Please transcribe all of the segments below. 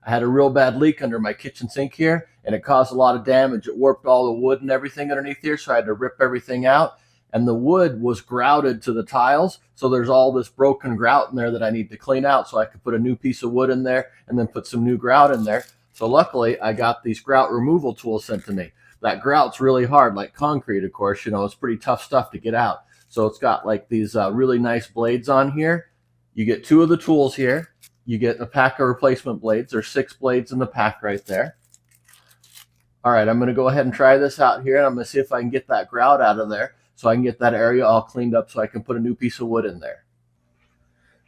I had a real bad leak under my kitchen sink here, and it caused a lot of damage. It warped all the wood and everything underneath here, so I had to rip everything out. And the wood was grouted to the tiles, so there's all this broken grout in there that I need to clean out, so I could put a new piece of wood in there and then put some new grout in there. So luckily, I got these grout removal tools sent to me. That grout's really hard, like concrete, of course. You know, it's pretty tough stuff to get out. So it's got like these really nice blades on here. You get 2 of the tools here. You get a pack of replacement blades. There's 6 blades in the pack right there. All right, I'm going to go ahead and try this out here, and I'm going to see if I can get that grout out of there so I can get that area all cleaned up so I can put a new piece of wood in there.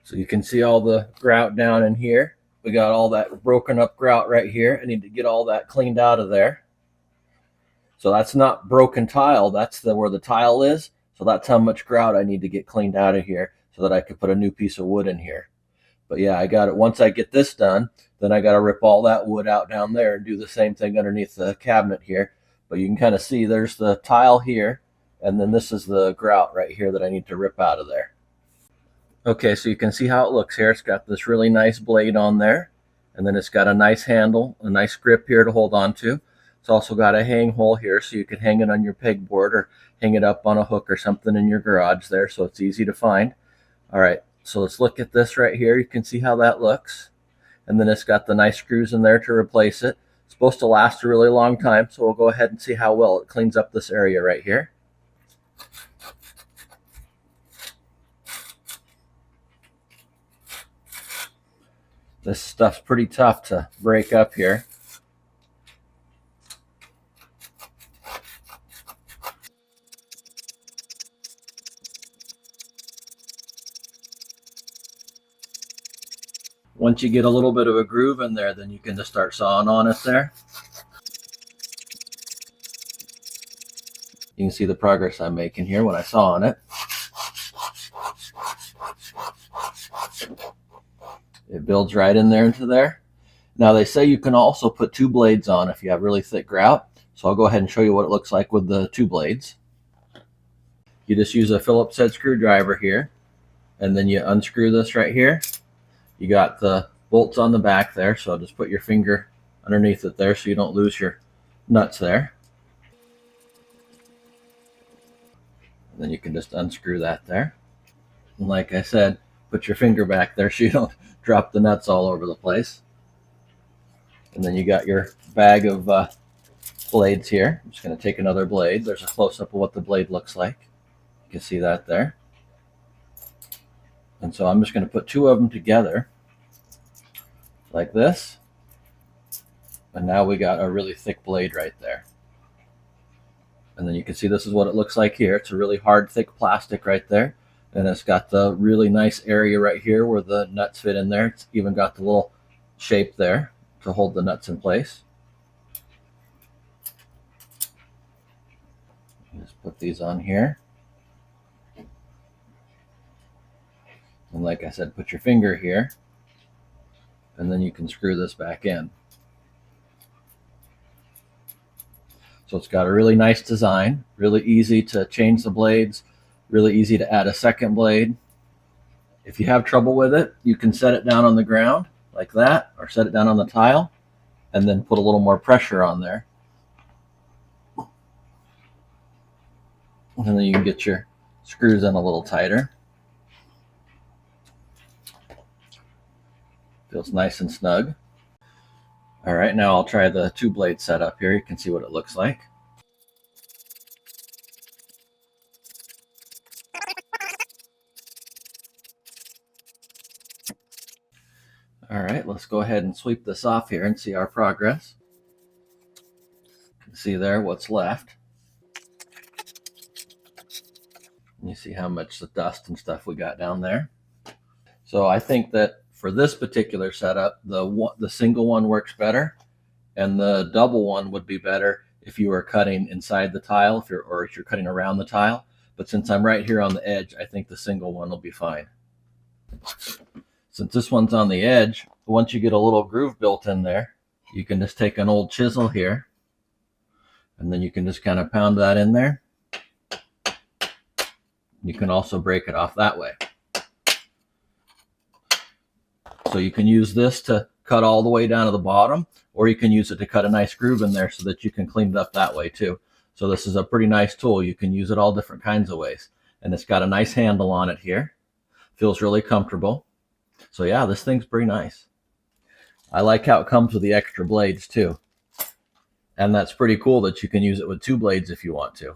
So you can see all the grout down in here. We got all that broken up grout right here. I need to get all that cleaned out of there. So that's not broken tile. That's where the tile is. So that's how much grout I need to get cleaned out of here so that I can put a new piece of wood in here. But yeah, I got it. Once I get this done, then I got to rip all that wood out down there and do the same thing underneath the cabinet here. But you can kind of see there's the tile here, and then this is the grout right here that I need to rip out of there. Okay, so you can see how it looks here. It's got this really nice blade on there, and then it's got a nice handle, a nice grip here to hold on to. It's also got a hang hole here so you can hang it on your pegboard or hang it up on a hook or something in your garage there, so it's easy to find. All right, so let's look at this right here. You can see how that looks. And then it's got the nice screws in there to replace it. It's supposed to last a really long time, so we'll go ahead and see how well it cleans up this area right here. This stuff's pretty tough to break up here. Once you get a little bit of a groove in there, then you can just start sawing on it there. You can see the progress I'm making here when I saw on it. It builds right in there into there. Now they say you can also put 2 blades on if you have really thick grout. So I'll go ahead and show you what it looks like with the 2 blades. You just use a Phillips head screwdriver here, and then you unscrew this right here. You got the bolts on the back there, so just put your finger underneath it there so you don't lose your nuts there. And then you can just unscrew that there. And like I said, put your finger back there so you don't drop the nuts all over the place. And then you got your bag of blades here. I'm just going to take another blade. There's a close-up of what the blade looks like. You can see that there. And so I'm just going to put 2 of them together like this. And now we got a really thick blade right there. And then you can see this is what it looks like here. It's a really hard, thick plastic right there. And it's got the really nice area right here where the nuts fit in there. It's even got the little shape there to hold the nuts in place. Just put these on here. And like I said, put your finger here, and then you can screw this back in. So it's got a really nice design, really easy to change the blades, really easy to add a second blade. If you have trouble with it, you can set it down on the ground like that, or set it down on the tile, and then put a little more pressure on there. And then you can get your screws in a little tighter. Feels nice and snug. All right, now I'll try the 2 blade setup here. You can see what it looks like. All right, let's go ahead and sweep this off here and see our progress. You can see there what's left. And you see how much the dust and stuff we got down there. So I think that for this particular setup, the single one works better, and the double one would be better if you were cutting inside the tile, or if you're cutting around the tile. But since I'm right here on the edge, I think the single one will be fine. Since this one's on the edge, once you get a little groove built in there, you can just take an old chisel here, and then you can just kind of pound that in there. You can also break it off that way. So you can use this to cut all the way down to the bottom, or you can use it to cut a nice groove in there so that you can clean it up that way too. So this is a pretty nice tool. You can use it all different kinds of ways. And it's got a nice handle on it here. Feels really comfortable. So yeah, this thing's pretty nice. I like how it comes with the extra blades too. And that's pretty cool that you can use it with 2 blades if you want to.